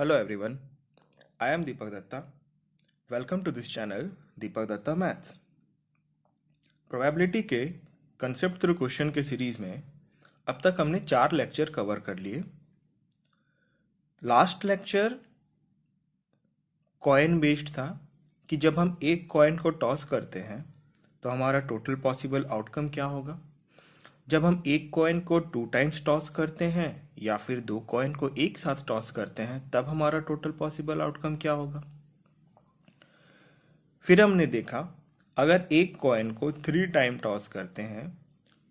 Hello everyone, I am Deepak Datta. Welcome to this channel Deepak Datta Maths. Probability के concept through question के series में अब तक हमने 4 लेक्चर कवर कर लिए। लास्ट लेक्चर कॉइन बेस्ड था कि जब हम एक कॉइन को टॉस करते हैं तो हमारा टोटल पॉसिबल आउटकम क्या होगा। जब हम एक कॉइन को 2 टाइम्स टॉस करते हैं या फिर 2 कॉइन को एक साथ टॉस करते हैं तब हमारा टोटल पॉसिबल आउटकम क्या होगा। फिर हमने देखा अगर एक कॉइन को 3 टाइम टॉस करते हैं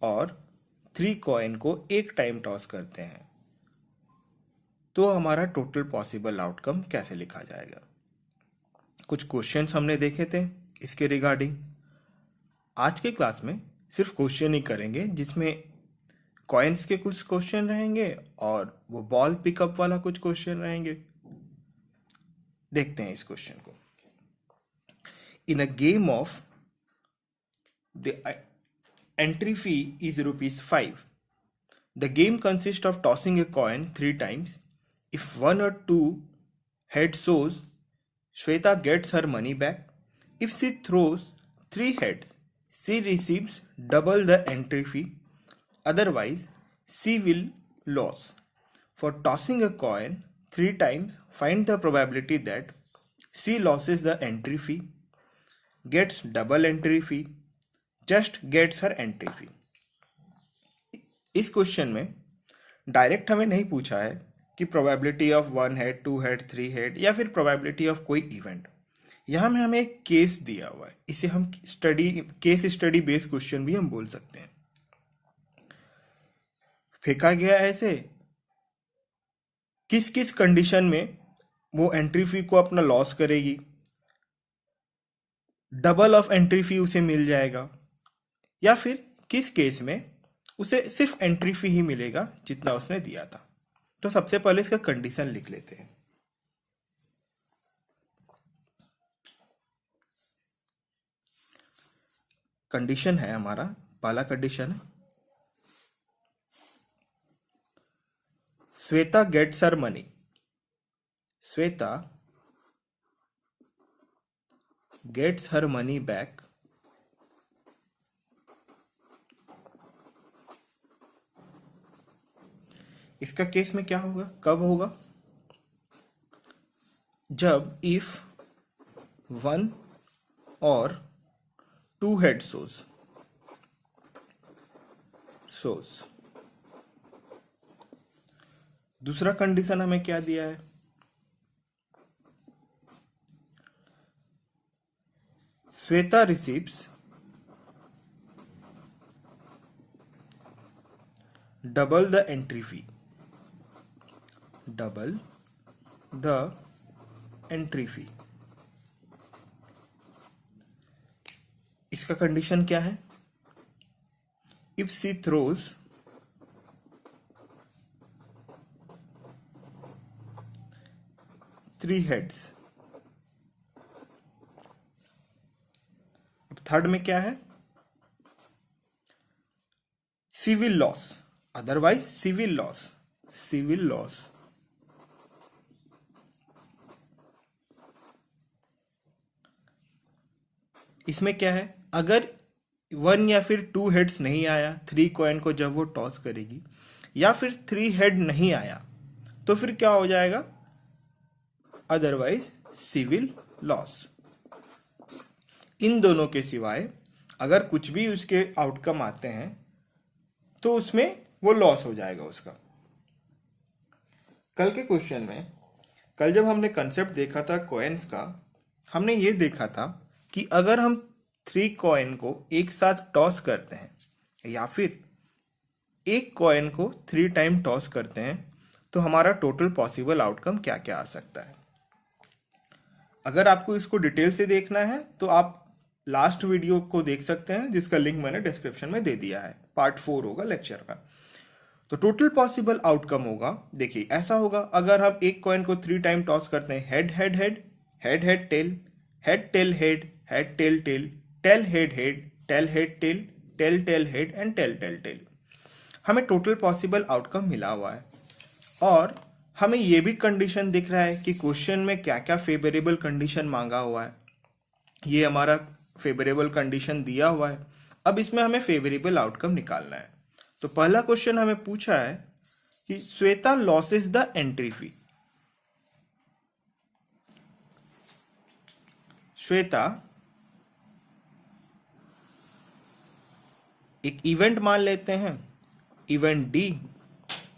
और 3 कॉइन को एक टाइम टॉस करते हैं तो हमारा टोटल पॉसिबल आउटकम कैसे लिखा जाएगा। कुछ क्वेश्चंस हमने देखे थे इसके रिगार्डिंग। आज के क्लास में सिर्फ क्वेश्चन ही करेंगे जिसमें कॉइन्स के कुछ क्वेश्चन रहेंगे और वो बॉल पिकअप वाला कुछ क्वेश्चन रहेंगे। देखते हैं इस क्वेश्चन को। In a game of the entry fee is ₹5. The game consists of tossing a coin 3 times. If 1 or 2 heads shows, Shweta gets her money back. If she throws 3 heads, she receives double the entry fee. Otherwise, she will lose. For tossing a coin 3 times, find the probability that she loses the entry fee, gets double entry fee, just gets her entry fee. इस question में direct हमें नहीं पूछा है कि probability of 1 head, 2 head, 3 head या फिर probability of कोई इवेंट। यहाँ में हमें एक केस दिया हुआ है, इसे हम केस स्टडी बेस्ड क्वेश्चन भी हम बोल सकते हैं। फेंका गया ऐसे किस किस कंडीशन में वो एंट्री फी को अपना लॉस करेगी, डबल ऑफ एंट्री फी उसे मिल जाएगा, या फिर किस केस में उसे सिर्फ एंट्री फी ही मिलेगा जितना उसने दिया था। तो सबसे पहले इसका कंडीशन लिख लेते हैं। कंडीशन है हमारा, पहला कंडीशन है Shweta gets her money. Shweta gets her money back इसका केस में क्या होगा, कब होगा, जब इफ 1 और 2 हेड shows। दूसरा कंडीशन हमें क्या दिया है, Shweta receives double the entry fee. Double the entry fee इसका कंडीशन क्या है, इफ सी थ्रोज 3 हेड्स। अब थर्ड में क्या है, she will loss, otherwise she will loss. She will loss इसमें क्या है, अगर 1 या फिर 2 हेड्स नहीं आया 3 कॉइन को जब वो टॉस करेगी, या फिर 3 हेड नहीं आया तो फिर क्या हो जाएगा, अदरवाइज सी विल लॉस। इन दोनों के सिवाय अगर कुछ भी उसके आउटकम आते हैं तो उसमें वो लॉस हो जाएगा उसका। कल के क्वेश्चन में, कल जब हमने कंसेप्ट देखा था कॉइन्स का, हमने ये देखा था कि अगर हम 3 कॉइन को एक साथ टॉस करते हैं या फिर एक कॉइन को 3 टाइम टॉस करते हैं तो हमारा टोटल पॉसिबल आउटकम क्या क्या आ सकता है। अगर आपको इसको डिटेल से देखना है तो आप लास्ट वीडियो को देख सकते हैं जिसका लिंक मैंने डिस्क्रिप्शन में दे दिया है, पार्ट 4 होगा लेक्चर का। तो टोटल पॉसिबल आउटकम होगा, देखिए ऐसा होगा, अगर हम एक कॉइन को 3 टाइम टॉस करते हैं, head head head, head head tail, head tail head, head tail tail, tail head head, tail head tail, tail tail head and tail tail tail, हमें टोटल पॉसिबल आउटकम मिला हुआ है। और हमें ये भी कंडीशन दिख रहा है कि क्वेश्चन में क्या क्या फेवरेबल कंडीशन मांगा हुआ है। ये हमारा फेवरेबल कंडीशन दिया हुआ है। अब इसमें हमें फेवरेबल आउटकम निकालना है। तो पहला क्वेश्चन हमें पूछा है कि श्वेता लॉसेस द एंट्री फी। श्वेता एक इवेंट मान लेते हैं, इवेंट डी।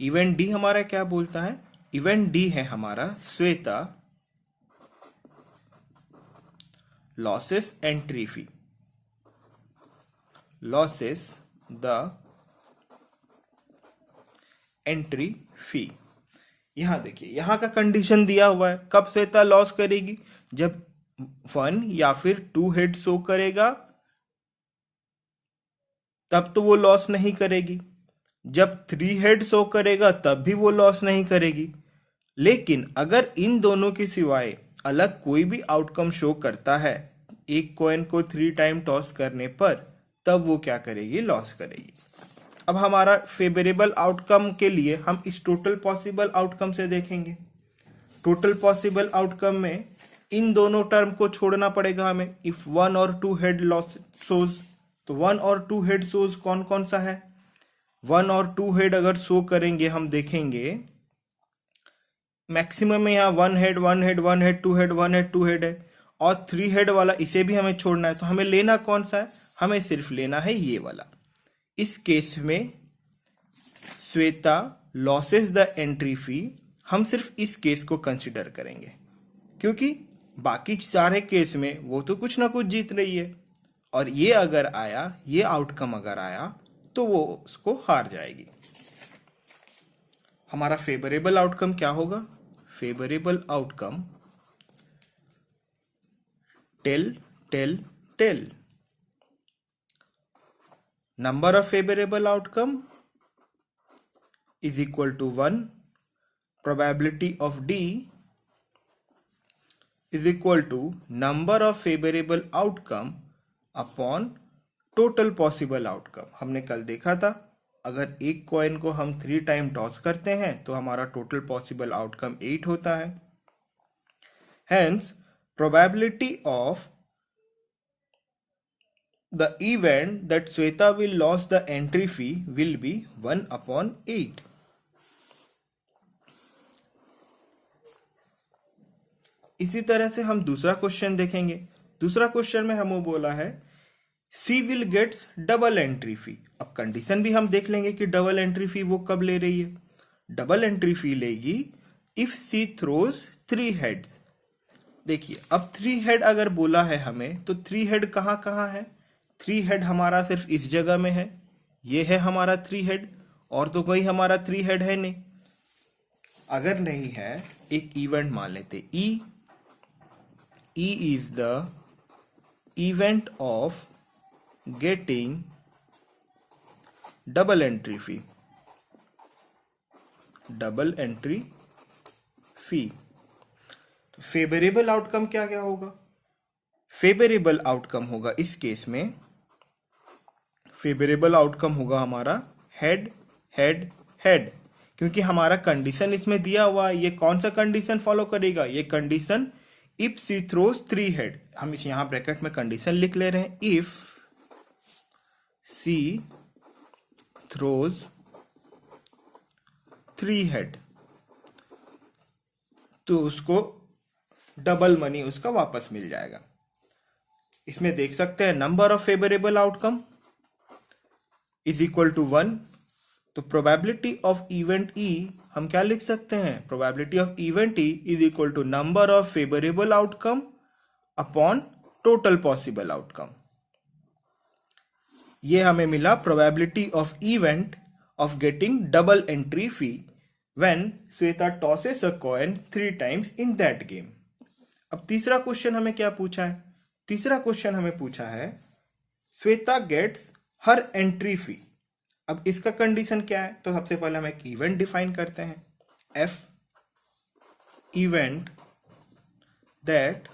इवेंट डी हमारा क्या बोलता है? इवेंट डी है हमारा Shweta losses entry fee, losses the entry फी। यहां देखिए, यहां का कंडीशन दिया हुआ है, कब श्वेता लॉस करेगी? जब 1 या फिर 2 हेड शो करेगा तब तो वो लॉस नहीं करेगी, जब 3 हेड शो करेगा तब भी वो लॉस नहीं करेगी। लेकिन अगर इन दोनों के सिवाय अलग कोई भी आउटकम शो करता है एक कॉइन को 3 टाइम टॉस करने पर, तब वो क्या करेगी? लॉस करेगी। अब हमारा फेवरेबल आउटकम के लिए हम इस टोटल पॉसिबल आउटकम से देखेंगे। टोटल पॉसिबल आउटकम में इन दोनों टर्म को छोड़ना पड़ेगा हमें। इफ 1 और 2 हेड लॉस शोज, तो 1 और 2 हेड शोज कौन कौन सा है? 1 और 2 हेड अगर शो करेंगे, हम देखेंगे मैक्सिमम में यहाँ 1 head 1 head 1 head 2 head 1 head 2 head है, और 3 हेड वाला इसे भी हमें छोड़ना है। तो हमें लेना कौन सा है? हमें सिर्फ लेना है ये वाला। इस केस में श्वेता लॉसेस द एंट्री फी, हम सिर्फ इस केस को कंसिडर करेंगे, क्योंकि बाकी सारे केस में वो तो कुछ ना कुछ जीत रही है, और ये अगर आया, ये आउटकम अगर आया, तो वो उसको हार जाएगी। हमारा फेवरेबल आउटकम क्या होगा? Favourable outcome tail tail tail. Number of favourable outcome is equal to 1, probability of D is equal to number of favorable outcome upon total possible outcome। हमने कल देखा था, अगर एक कॉइन को हम 3 टाइम टॉस करते हैं तो हमारा टोटल पॉसिबल आउटकम 8 होता है। Hence, probability of the event that Shweta will lose the entry fee will be 1/8। इसी तरह से हम दूसरा क्वेश्चन देखेंगे। दूसरा क्वेश्चन में हमें बोला है she will gets double entry fee. अब कंडीशन भी हम देख लेंगे कि डबल एंट्री फी वो कब ले रही है। डबल एंट्री फी लेगी इफ सी थ्रोज 3 हेड्स। देखिए, अब 3 हेड अगर बोला है हमें, तो 3 हेड कहाँ कहाँ है? 3 हेड हमारा सिर्फ इस जगह में है, ये है हमारा 3 हेड, और तो कोई हमारा 3 हेड है नहीं। अगर नहीं है, एक इवेंट मान लेते ई। E is the event of getting double entry fee, double entry fee। तो फेवरेबल आउटकम क्या क्या होगा? फेवरेबल आउटकम होगा इस केस में, फेवरेबल आउटकम होगा हमारा हेड हेड हेड, क्योंकि हमारा कंडीशन इसमें दिया हुआ है। ये कौन सा कंडीशन फॉलो करेगा? ये condition if she throws 3 head. हम इस यहां ब्रैकेट में कंडीशन लिख ले रहे हैं, इफ सी थ्रोज 3 हेड, तो उसको डबल मनी उसका वापस मिल जाएगा। इसमें देख सकते हैं number of favourable outcome is equal to 1। तो प्रोबेबिलिटी ऑफ इवेंट ई हम क्या लिख सकते हैं? Probability of event E is equal to number of favourable outcome upon total possible outcome. ये हमें मिला probability of event of getting double entry fee when Shweta tosses a coin 3 times in that game. अब तीसरा question हमें क्या पूछा है? तीसरा क्वेश्चन हमें पूछा है श्वेता गेट्स हर एंट्री फी। अब इसका कंडीशन क्या है? तो सबसे पहले हम एक इवेंट डिफाइन करते हैं, F event that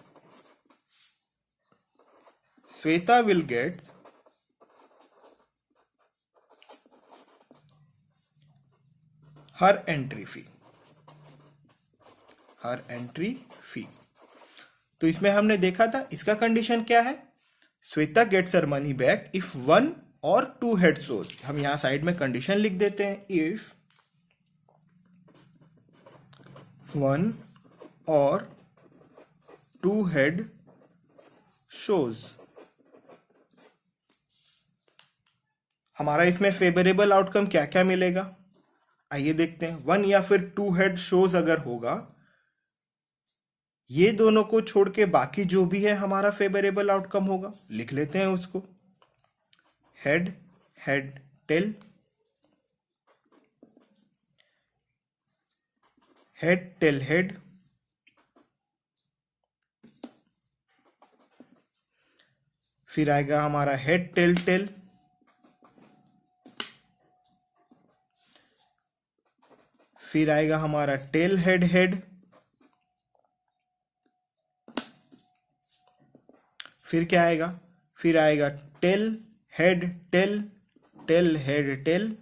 Shweta will get her entry fee. Her entry fee. तो इसमें हमने देखा था इसका कंडीशन क्या है, Shweta gets her money back if 1 और 2 हेड शोज। हम यहां साइड में कंडीशन लिख देते हैं, इफ 1 और 2 हेड शोज। हमारा इसमें फेवरेबल आउटकम क्या क्या मिलेगा, आइए देखते हैं। 1 या फिर 2 हेड शोज अगर होगा, ये दोनों को छोड़ के बाकी जो भी है हमारा फेवरेबल आउटकम होगा। लिख लेते हैं उसको, head head tail, head tail head, फिर आएगा हमारा हेड टेल टेल, फिर आएगा हमारा टेल हेड हेड, फिर क्या आएगा, फिर आएगा tail head tail, tail head tail,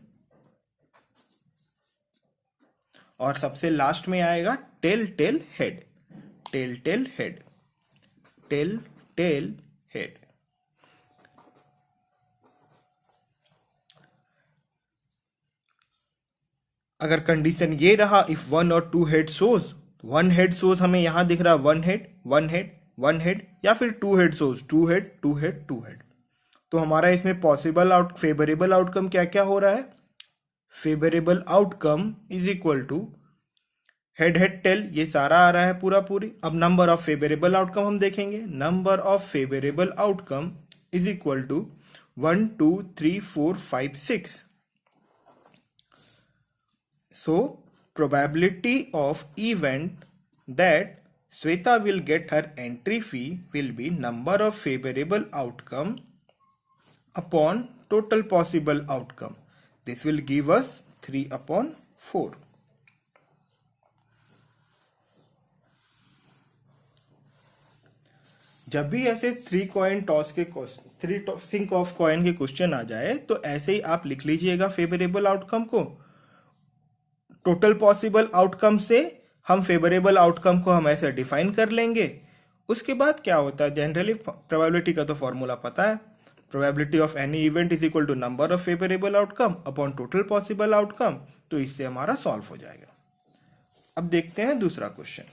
और सबसे लास्ट में आएगा tail tail head, tail tail head, tail tail head. अगर कंडीशन ये रहा इफ 1 और 2 हेड शोज, 1 हेड शोज हमें यहां दिख रहा है 1 हेड 1 हेड 1 हेड, या फिर 2 head shows 2 head 2 head 2 head. तो हमारा इसमें पॉसिबल फेवरेबल आउटकम क्या क्या हो रहा है, favourable outcome is equal to head head tail, ये सारा आ रहा है पूरा पूरी। अब नंबर ऑफ फेवरेबल आउटकम हम देखेंगे, number of favourable outcome is equal to 1 2 3 4 5 6। So, probability of event that Sweta will get her entry fee will be number of favorable outcome upon total possible outcome. This will give us 3/4. जब भी ऐसे 3 coin toss के 3 tossing of coin के question आ जाए तो ऐसे ही आप लिख लीजिएगा फेवरेबल आउटकम को। टोटल पॉसिबल आउटकम से हम फेवरेबल आउटकम को हम ऐसे डिफाइन कर लेंगे। उसके बाद क्या होता है, जनरली प्रोबेबिलिटी का तो फॉर्मूला पता है, probability of any event is equal to number of favourable outcome upon total possible outcome. तो इससे हमारा सॉल्व हो जाएगा। अब देखते हैं दूसरा क्वेश्चन।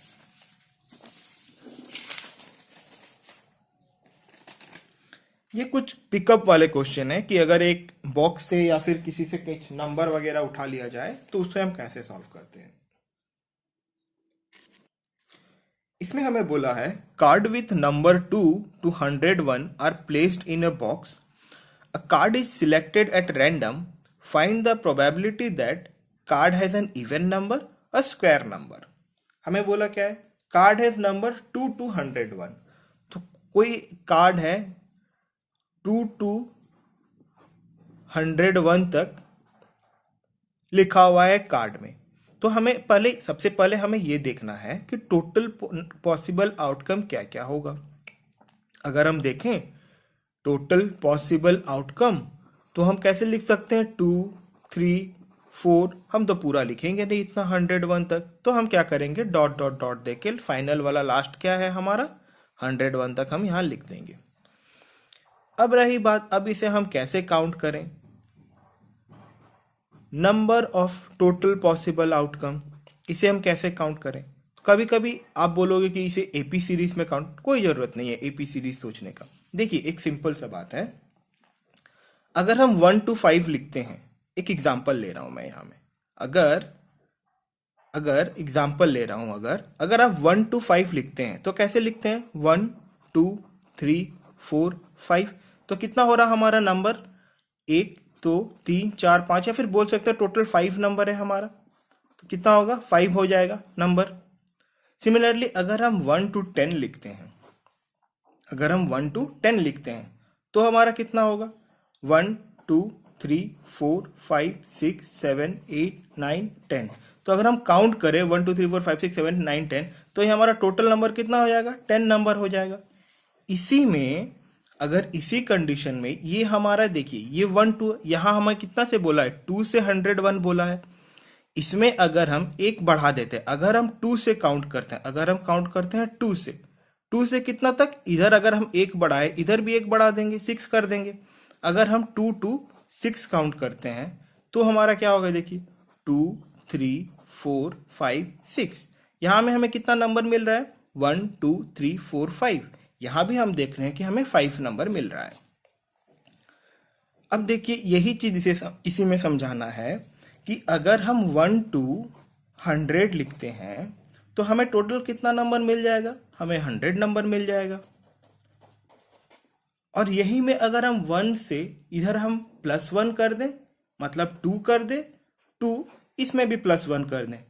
ये कुछ पिकअप वाले क्वेश्चन है कि अगर एक बॉक्स से या फिर किसी से कुछ नंबर वगैरह उठा लिया जाए तो उसे हम कैसे सॉल्व करते हैं। इसमें हमें बोला है card with number 2 to 101 are placed in a box, a card is selected at random, find the probability that card has an even number a square number. हमें बोला क्या है, कार्ड हैज नंबर 2 to 101। तो कोई card है 2 to 101 तक लिखा हुआ है कार्ड में। तो हमें सबसे पहले हमें यह देखना है कि टोटल पॉसिबल आउटकम क्या क्या होगा। अगर हम देखें टोटल पॉसिबल आउटकम तो हम कैसे लिख सकते हैं, 2 3 4, हम तो पूरा लिखेंगे नहीं इतना 101 तक। तो हम क्या करेंगे, डॉट डॉट डॉट देके फाइनल वाला लास्ट क्या है हमारा 101 तक हम यहां लिख देंगे। अब रही बात, अब इसे हम कैसे काउंट करें, number of total possible outcome, इसे हम कैसे काउंट करें। कभी कभी आप बोलोगे कि इसे एपी सीरीज में काउंट, कोई जरूरत नहीं है एपी सीरीज सोचने का। देखिए एक सिंपल सा बात है, अगर हम 1 to 5 लिखते हैं, एक एग्जांपल ले रहा हूं मैं यहां में, अगर एग्जांपल ले रहा हूं, अगर आप 1 to 5 लिखते हैं तो कैसे लिखते हैं, 1 2 3 4 5। तो कितना हो रहा हमारा नंबर, 1 2 3 4 5, या फिर बोल सकते हैं टोटल 5 नंबर है हमारा। तो कितना होगा, 5 हो जाएगा नंबर। सिमिलरली अगर हम 1 to 10 लिखते हैं, अगर हम 1 to 10 लिखते हैं तो हमारा कितना होगा, 1 2 3 4 5 6 7 8 9 10। तो अगर हम काउंट करें 1 2 3 4 5 6 7 9 10, तो ये हमारा टोटल नंबर कितना हो जाएगा, 10 नंबर हो जाएगा। इसी में अगर इसी कंडीशन में ये हमारा देखिए, ये 1 2 यहां हमें कितना से बोला है, 2 से 101 बोला है, इसमें अगर हम एक बढ़ा देते हैं, अगर हम 2 से काउंट करते हैं, अगर हम काउंट करते हैं 2 से कितना तक, इधर अगर हम एक बढ़ाए इधर भी एक बढ़ा देंगे, 6 कर देंगे। अगर हम 2 to 6 काउंट करते हैं तो हमारा क्या होगा, देखिए 2 3 4 5 6। यहां में हमें कितना नंबर मिल रहा है, 1 2 3 4 5। यहां भी हम देख रहे हैं कि हमें 5 नंबर मिल रहा है। अब देखिए यही चीज इसी में समझाना है कि अगर हम 1 to 100 लिखते हैं तो हमें टोटल कितना नंबर मिल जाएगा, हमें 100 नंबर मिल जाएगा। और यही में अगर हम 1 से इधर हम +1 कर दें, मतलब 2 कर दें, 2 इसमें भी +1 कर दें,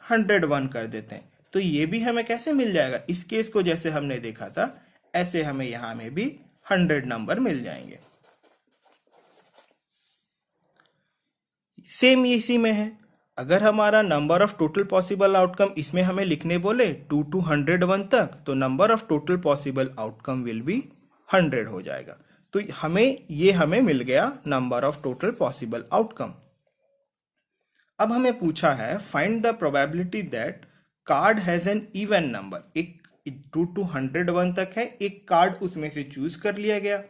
101 कर देते हैं, तो ये भी हमें कैसे मिल जाएगा, इस केस को जैसे हमने देखा था ऐसे हमें यहां में भी 100 नंबर मिल जाएंगे। सेम इसी में है, अगर हमारा number of total possible outcome इसमें हमें लिखने बोले 2 to 101 तक, तो number of total possible outcome will be 100 हो जाएगा। तो हमें मिल गया number of total possible outcome. अब हमें पूछा है find the probability that card has an even number. एक 2 to 101 तक है, एक कार्ड उसमें से चूज कर लिया गया।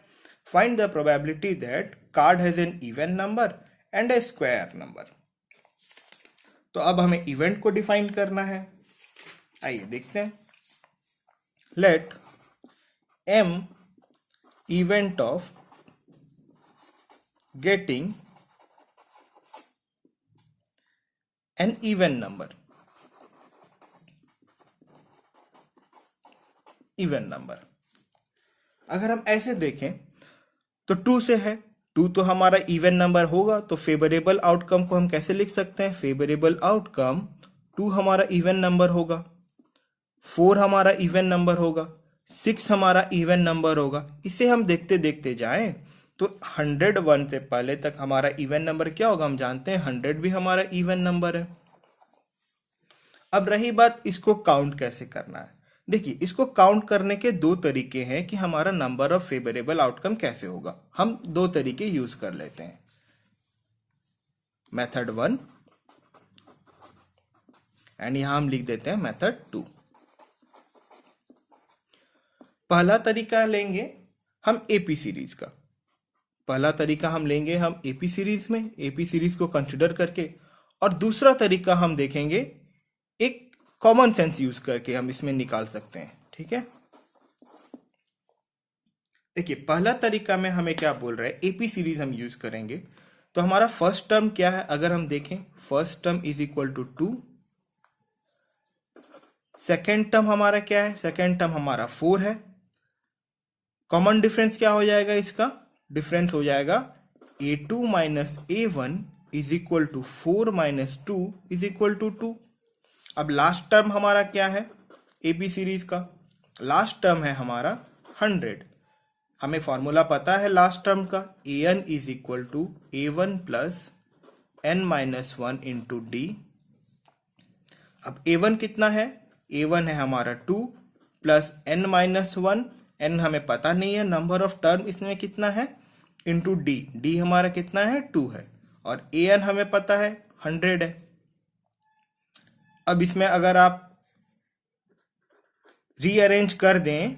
Find the probability that card has an even number and A square number. तो अब हमें इवेंट को डिफाइन करना है, आइए देखते हैं। Let m event of getting an even number, अगर हम ऐसे देखें तो 2 से है, 2 तो हमारा इवन नंबर होगा, तो फेवरेबल आउटकम को हम कैसे लिख सकते हैं, फेवरेबल आउटकम 2 हमारा इवन नंबर होगा, 4 हमारा इवन नंबर होगा, 6 हमारा इवन नंबर होगा। इसे हम देखते देखते जाएं तो 101 से पहले तक हमारा इवन नंबर क्या होगा, हम जानते हैं 100 भी हमारा इवन नंबर है। अब रही बात इसको काउंट कैसे करना है। देखिए इसको काउंट करने के 2 तरीके हैं कि हमारा नंबर ऑफ फेवरेबल आउटकम कैसे होगा। हम 2 तरीके यूज कर लेते हैं, मेथड 1 एंड यहां हम लिख देते हैं मेथड 2। पहला तरीका लेंगे हम एपी सीरीज का, पहला तरीका हम लेंगे हम एपी सीरीज में, एपी सीरीज को कंसिडर करके, और दूसरा तरीका हम देखेंगे एक कॉमन सेंस यूज करके हम इसमें निकाल सकते हैं। ठीक है, देखिए पहला तरीका में हमें क्या बोल रहा है, एपी सीरीज हम यूज करेंगे। तो हमारा फर्स्ट टर्म क्या है, अगर हम देखें first term is equal to 2, second term हमारा क्या है, सेकेंड टर्म हमारा 4 है। कॉमन डिफरेंस क्या हो जाएगा, इसका डिफरेंस हो जाएगा a2 minus a1 is equal to 4 minus 2 is equal to 2। अब लास्ट टर्म हमारा क्या है एपी सीरीज का, लास्ट टर्म है हमारा 100। हमें फॉर्मूला पता है लास्ट टर्म का, an is equal to a1 plus n minus 1 into D. अब a1 कितना है, a1 है हमारा 2 प्लस n माइनस 1, n हमें पता नहीं है, नंबर ऑफ टर्म इसमें कितना है, इंटू डी, डी हमारा कितना है 2 है, और an हमें पता है 100 है। अब इसमें अगर आप रीअरेंज कर दें,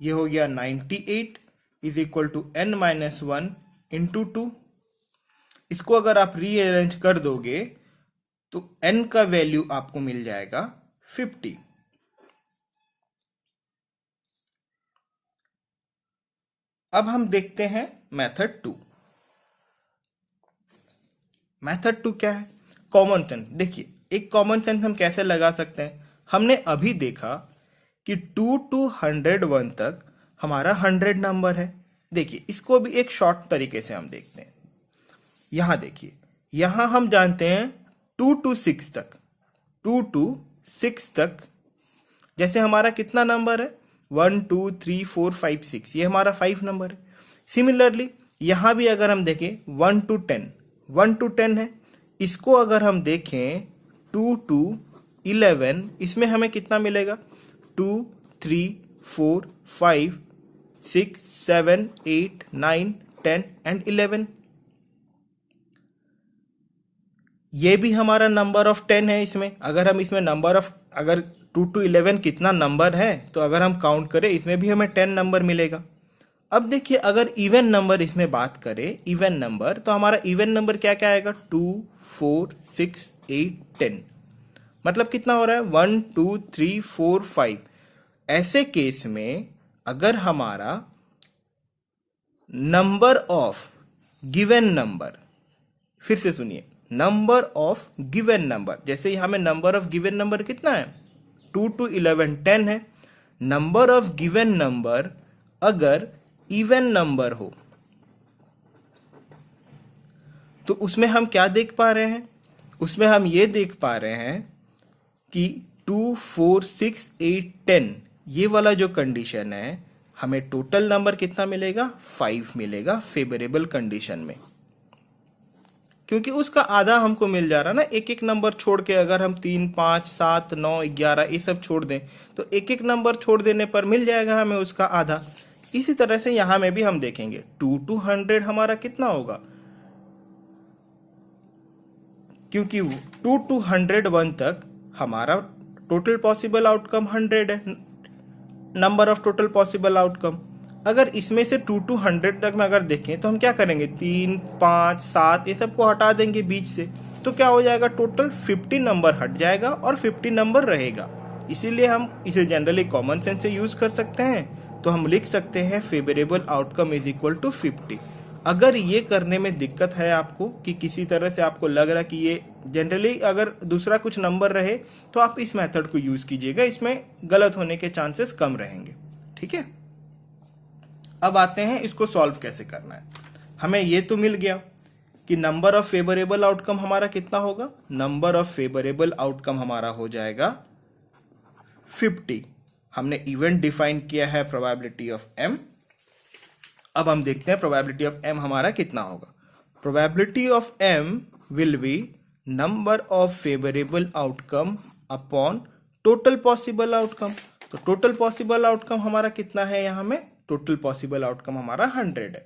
ये हो गया 98 is equal to n minus 1 into 2। इसको अगर आप रीअरेंज कर दोगे तो n का वैल्यू आपको मिल जाएगा 50। अब हम देखते हैं मेथड 2। मेथड 2 क्या है, कॉमन सेंस। देखिए एक कॉमन सेंस हम कैसे लगा सकते हैं, हमने अभी देखा कि 2 to 101 तक हमारा 100 नंबर है। देखिए इसको भी एक शॉर्ट तरीके से हम देखते हैं। यहां देखिए, यहां हम जानते हैं 2 to 6 तक, 2 to 6 तक जैसे हमारा कितना नंबर है 1 2 3 4 5 6, ये हमारा 5 नंबर है। सिमिलरली यहां भी अगर हम देखें 1 to 10, 1 to 10 है। इसको अगर हम देखें 2 to 11, इसमें हमें कितना मिलेगा 2 3 4 5 6 7 8 9 10 एंड 11। ये भी हमारा नंबर ऑफ 10 है। इसमें अगर हम इसमें नंबर ऑफ अगर 2 to 11 कितना नंबर है, तो अगर हम काउंट करें इसमें भी हमें 10 नंबर मिलेगा। अब देखिए अगर इवन नंबर इसमें बात करें, इवन नंबर, तो हमारा इवन नंबर क्या क्या आएगा, 2, 4, 6, 8, 10। मतलब कितना हो रहा है, 1, 2, 3, 4, 5। ऐसे केस में अगर हमारा नंबर ऑफ गिवन नंबर, फिर से सुनिए, नंबर ऑफ गिवन नंबर, जैसे यहां में नंबर ऑफ गिवन नंबर कितना है, 2 to 11 10 है। नंबर ऑफ गिवन नंबर अगर इवन नंबर हो तो उसमें हम क्या देख पा रहे हैं, उसमें हम ये देख पा रहे हैं कि 2, 4, 6, 8, 10 ये वाला जो कंडीशन है, हमें टोटल नंबर कितना मिलेगा, 5 मिलेगा फेवरेबल कंडीशन में। क्योंकि उसका आधा हमको मिल जा रहा ना, एक एक नंबर छोड़ के, अगर हम 3, 5, 7, 9, 11 ये सब छोड़ दें तो एक एक नंबर छोड़ देने पर मिल जाएगा हमें उसका आधा। इसी तरह से यहां में भी हम देखेंगे 2 to 100 हमारा कितना होगा, क्योंकि 2 to 101 तक हमारा टोटल पॉसिबल आउटकम 100 है, number of total possible outcome. अगर इसमें से 2 to 100 तक में अगर देखें तो हम क्या करेंगे, 3, 5, 7 ये सबको हटा देंगे बीच से, तो क्या हो जाएगा, टोटल 50 नंबर हट जाएगा और 50 नंबर रहेगा। इसीलिए हम इसे जनरली कॉमन सेंस से यूज कर सकते हैं। तो हम लिख सकते हैं favourable outcome is equal to 50। अगर ये करने में दिक्कत है आपको, कि किसी तरह से आपको लग रहा है कि ये जनरली अगर दूसरा कुछ नंबर रहे, तो आप इस मेथड को यूज कीजिएगा, इसमें गलत होने के चांसेस कम रहेंगे। ठीक है, अब आते हैं इसको सॉल्व कैसे करना है। हमें ये तो मिल गया कि नंबर ऑफ फेवरेबल आउटकम हमारा कितना होगा, नंबर ऑफ फेवरेबल आउटकम हमारा हो जाएगा 50। हमने इवेंट डिफाइन किया है प्रोबेबिलिटी ऑफ m। अब हम देखते हैं प्रोबेबिलिटी ऑफ m हमारा कितना होगा। Probability of m will be number of favourable outcome upon total possible outcome. तो टोटल पॉसिबल आउटकम हमारा कितना है, यहां में टोटल पॉसिबल आउटकम हमारा 100 है,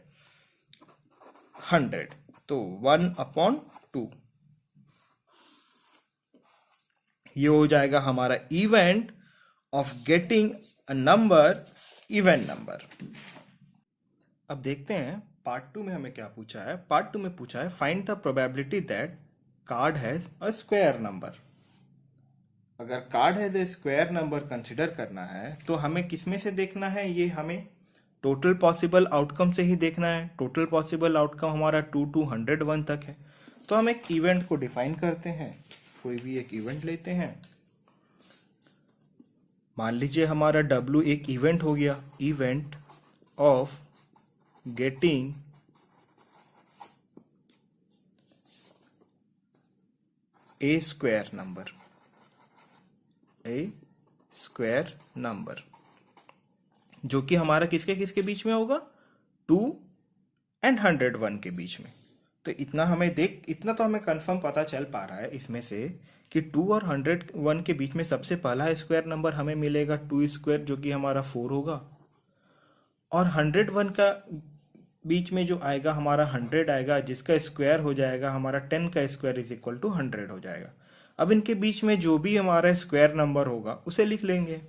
100, तो 1/2 ये हो जाएगा हमारा event of getting a number, even number. अब देखते हैं पार्ट 2 में हमें क्या पूछा है। पार्ट 2 में पूछा है find the probability that card has a square number. अगर card has a square number consider करना है तो हमें किसमें से देखना है, ये हमें टोटल पॉसिबल आउटकम से ही देखना है। टोटल पॉसिबल आउटकम हमारा 2 to 101 तक है। तो हम एक इवेंट को डिफाइन करते हैं, कोई भी एक इवेंट लेते हैं। मान लीजिए हमारा W एक इवेंट हो गया, event of getting a square number, A square number, जो कि हमारा किसके किसके बीच में होगा, 2 and 101 के बीच में। तो इतना तो हमें कंफर्म पता चल पा रहा है इसमें से कि 2 और 101 के बीच में सबसे पहला स्क्वायर नंबर हमें मिलेगा 2 स्क्वायर, जो कि हमारा 4 होगा। और 101 का बीच में जो आएगा हमारा 100 आएगा, जिसका स्क्वायर हो जाएगा हमारा 10 का स्क्वायर इज इक्वल टू 100 हो जाएगा। अब इनके बीच में जो भी हमारा स्क्वायर नंबर होगा उसे लिख लेंगे,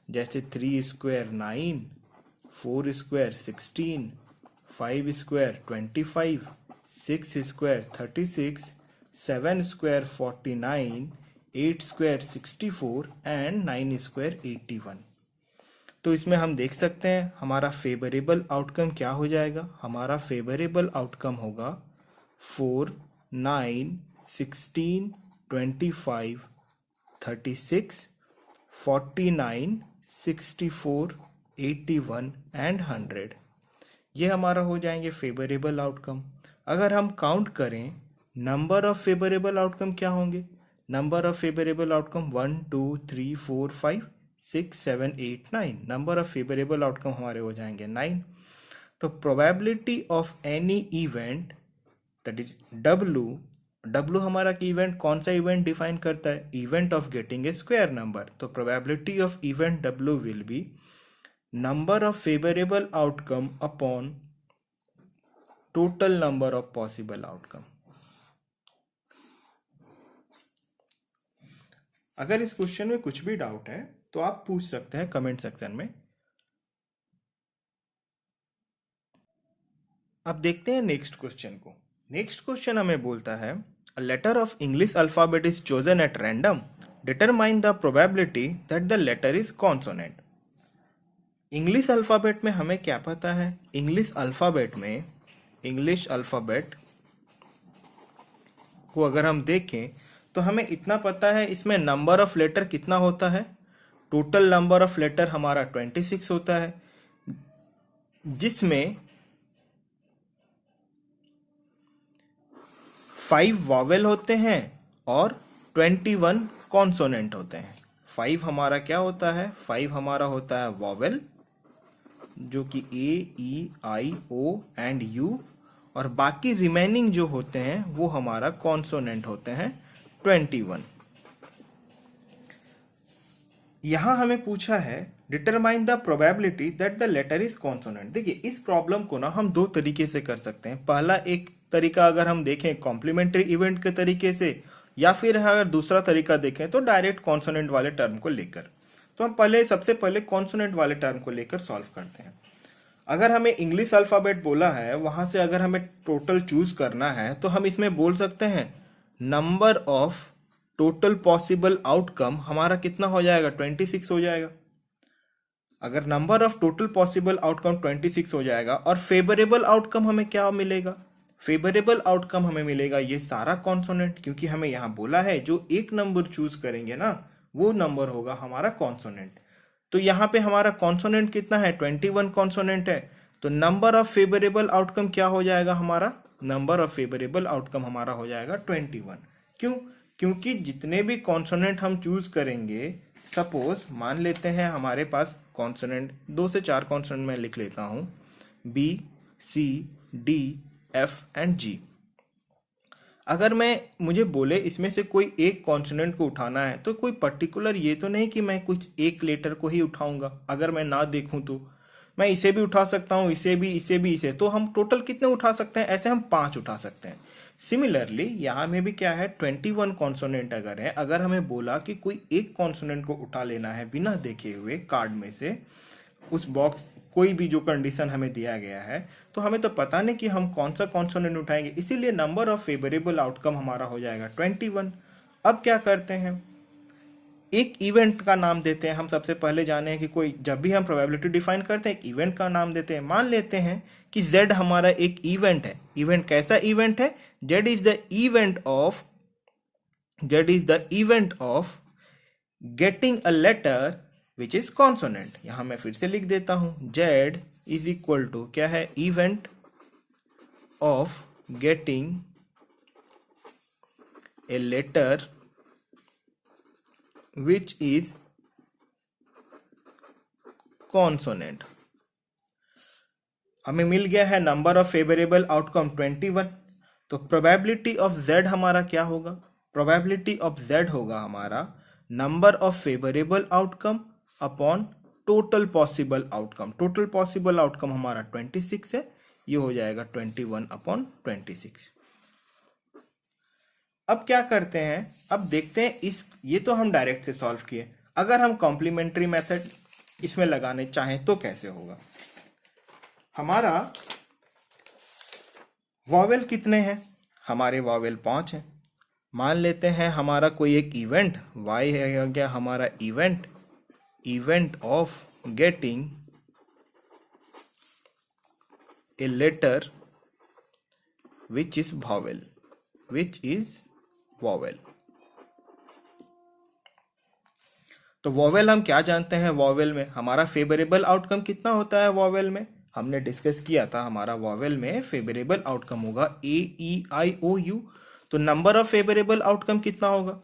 जैसे 3 square 9, 4 square 16, 5 square 25, 6 square 36, 7 square 49, 8 square 64 and 9 square 81। तो इसमें हम देख सकते हैं हमारा फेवरेबल आउटकम क्या हो जाएगा। हमारा फेवरेबल आउटकम होगा 4, 9, 16, 25, 36, 49, 64, 81 एंड 100। ये हमारा हो जाएंगे फेवरेबल आउटकम। अगर हम काउंट करें नंबर ऑफ फेवरेबल आउटकम क्या होंगे, number of favourable outcome 1, 2, 3, 4, 5, 6, 7, 8, 9। Number of favourable outcome हमारे हो जाएंगे 9। तो probability of any event that is W हमारा इवेंट कौन सा इवेंट डिफाइन करता है, event of getting a square number. तो probability of event W will be number of favourable outcome upon total number of possible outcome. अगर इस question में कुछ भी डाउट है तो आप पूछ सकते हैं कमेंट सेक्शन में। अब देखते हैं नेक्स्ट क्वेश्चन को। नेक्स्ट क्वेश्चन हमें बोलता है a letter of English alphabet is chosen at random, determine the probability that the letter is consonant. English alphabet में हमें क्या पता है? इंग्लिश अल्फाबेट को अगर हम देखें तो हमें इतना पता है, इसमें नंबर ऑफ लेटर कितना होता है? टोटल नंबर ऑफ लेटर हमारा 26 होता है, जिसमें 5 वॉवेल होते हैं और 21 कॉन्सोनेंट होते हैं। 5 हमारा क्या होता है? 5 हमारा होता है वॉवेल, जो कि ए, ई, आई, ओ एंड यू, और बाकी रिमेनिंग जो होते हैं वो हमारा कॉन्सोनेंट होते हैं 21। यहां हमें पूछा है determine the probability that the letter is consonant. देखिए, इस प्रॉब्लम को ना हम दो तरीके से कर सकते हैं। पहला एक तरीका अगर हम देखें कॉम्प्लीमेंट्री इवेंट के तरीके से, या फिर अगर दूसरा तरीका देखें तो डायरेक्ट कॉन्सोनेंट वाले टर्म को लेकर। तो हम सबसे पहले कॉन्सोनेंट वाले टर्म को लेकर सॉल्व करते हैं। अगर हमें इंग्लिश अल्फाबेट बोला है, वहां से अगर हमें टोटल चूज करना है तो हम इसमें बोल सकते हैं number of total possible outcome हमारा कितना हो जाएगा? 26 हो जाएगा। अगर number of total possible outcome 26 हो जाएगा और फेवरेबल आउटकम हमें क्या मिलेगा? फेवरेबल आउटकम हमें मिलेगा ये सारा कॉन्सोनेंट, क्योंकि हमें यहां बोला है जो एक नंबर चूज करेंगे ना वो नंबर होगा हमारा कॉन्सोनेंट। तो यहाँ पे हमारा कॉन्सोनेंट कितना है? 21 कॉन्सोनेंट है। तो नंबर ऑफ फेवरेबल आउटकम क्या हो जाएगा हमारा? नंबर ऑफ फेवरेबल आउटकम हमारा हो जाएगा 21। क्यों? क्योंकि जितने भी कॉन्सोनेंट हम चूज करेंगे, सपोज मान लेते हैं हमारे पास कॉन्सोनेंट 2 से 4 कॉन्सोनेंट मैं लिख लेता हूं, B, C, D, F and G. अगर मुझे बोले इसमें से कोई एक कॉन्सोनेंट को उठाना है, तो कोई पर्टिकुलर ये तो नहीं कि मैं कुछ एक लेटर को ही उठाऊंगा। अगर मैं ना देखूं तो मैं इसे भी उठा सकता हूं, इसे भी, इसे भी, इसे। तो हम टोटल कितने उठा सकते हैं? ऐसे हम 5 उठा सकते हैं। सिमिलरली यहाँ में भी क्या है? 21 कॉन्सोनेंट अगर है, अगर हमें बोला कि कोई एक कॉन्सोनेंट को उठा लेना है बिना देखे हुए कार्ड में से, उस बॉक्स कोई भी जो कंडीशन हमें दिया गया है, तो हमें तो पता नहीं कि हम कौन सा कॉन्सोनेंट उठाएंगे, इसीलिए नंबर ऑफ फेवरेबल आउटकम हमारा हो जाएगा 21। अब क्या करते हैं? एक इवेंट का नाम देते हैं। हम सबसे पहले जाने हैं कि कोई, जब भी हम प्रोबेबिलिटी डिफाइन करते हैं, एक इवेंट का नाम देते हैं। मान लेते हैं कि Z हमारा एक इवेंट है। इवेंट कैसा इवेंट है? Z is the event of getting a letter which is consonant. यहां मैं फिर से लिख देता हूं, Z इज इक्वल टू क्या है? Event of getting a letter which is consonant. हमें मिल गया है नंबर ऑफ फेवरेबल आउटकम 21। तो प्रोबेबिलिटी ऑफ Z हमारा क्या होगा? प्रोबेबिलिटी ऑफ Z होगा हमारा number of favourable outcome upon total possible outcome. Total possible outcome हमारा 26 है, ये हो जाएगा 21 अपॉन 26। अब क्या करते हैं? अब देखते हैं ये तो हम डायरेक्ट से सॉल्व किए। अगर हम कॉम्प्लीमेंट्री मेथड इसमें लगाने चाहें तो कैसे होगा? हमारा वॉवेल कितने हैं? हमारे वॉवेल 5 हैं। मान लेते हैं हमारा कोई एक इवेंट y है क्या? हमारा event of getting a letter which is vowel. तो वॉवेल हम क्या जानते हैं? वॉवेल में हमारा फेवरेबल आउटकम कितना होता है? वॉवेल में हमने डिस्कस किया था, हमारा वॉवेल में फेवरेबल आउटकम होगा AEIOU। तो नंबर ऑफ फेवरेबल आउटकम कितना होगा?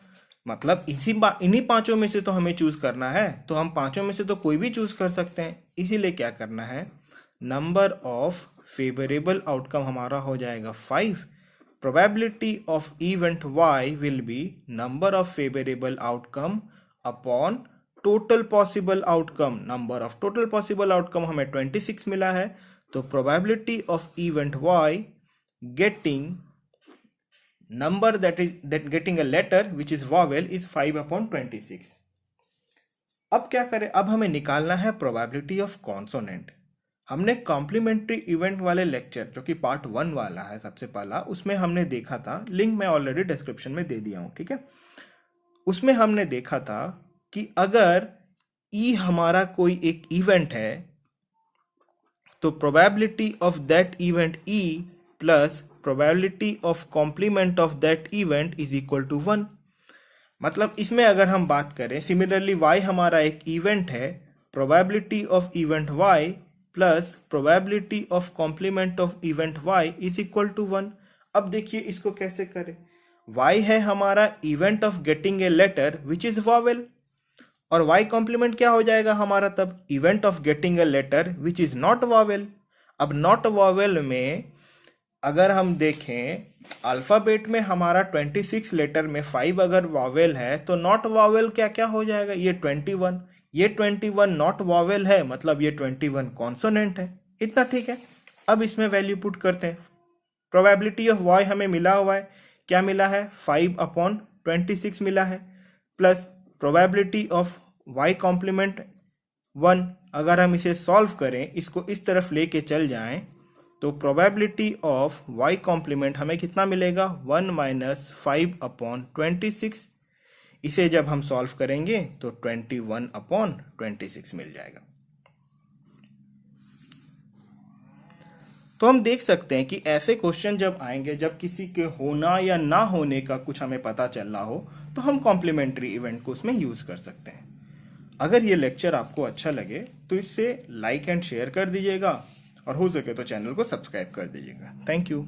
मतलब इन्हीं पांचों में से तो हमें चूज करना है, तो हम पांचों में से तो कोई भी चूज कर सकते हैं। इसीलिए क्या करना है? नंबर ऑफ फेवरेबल आउटकम हमारा हो जाएगा 5। Probability of event y will be number of favourable outcome upon total possible outcome. Number of total possible outcome हमें 26 मिला है, तो probability of event y getting number that getting a letter which is vowel is 5/26. अब क्या करें, अब हमें निकालना है प्रोबेबिलिटी ऑफ कॉन्सोनेंट। हमने कॉम्प्लीमेंट्री इवेंट वाले लेक्चर जो कि पार्ट 1 वाला है सबसे पहला, उसमें हमने देखा था, लिंक मैं ऑलरेडी डिस्क्रिप्शन में दे दिया हूं, ठीक है। उसमें हमने देखा था कि अगर ई हमारा कोई एक इवेंट है तो probability of that event E plus probability of complement of that event is equal to 1। मतलब इसमें अगर हम बात करें, सिमिलरली y हमारा एक इवेंट है, probability of event y plus probability of complement of event y is equal to 1। अब देखिए इसको कैसे करें। y है हमारा event of getting a letter which is vowel, और y कॉम्प्लीमेंट क्या हो जाएगा हमारा तब, event of getting a letter which is not vowel. अब नॉट वॉवेल में अगर हम देखें, अल्फाबेट में हमारा 26 लेटर में 5 अगर वॉवेल है तो नॉट वॉवेल क्या क्या हो जाएगा, ये 21, ये 21 नॉट वॉवेल है, मतलब ये 21 कॉन्सोनेंट है। इतना ठीक है। अब इसमें वैल्यू पुट करते हैं। प्रोबेबिलिटी ऑफ y हमें मिला हुआ है, क्या मिला है, 5/26 मिला है, plus probability of y complement 1। अगर हम इसे सॉल्व करें, इसको इस तरफ लेके चल जाएं, तो प्रोबेबिलिटी ऑफ y कॉम्प्लीमेंट हमें कितना मिलेगा, 1 - 5/26। इसे जब हम सॉल्व करेंगे तो 21/26 मिल जाएगा। तो हम देख सकते हैं कि ऐसे क्वेश्चन जब आएंगे, जब किसी के होना या ना होने का कुछ हमें पता चल रहा हो, तो हम कॉम्प्लीमेंट्री इवेंट को उसमें यूज कर सकते हैं। अगर ये लेक्चर आपको अच्छा लगे तो इससे लाइक एंड शेयर कर दीजिएगा, और हो सके तो चैनल को सब्सक्राइब कर दीजिएगा। Thank you.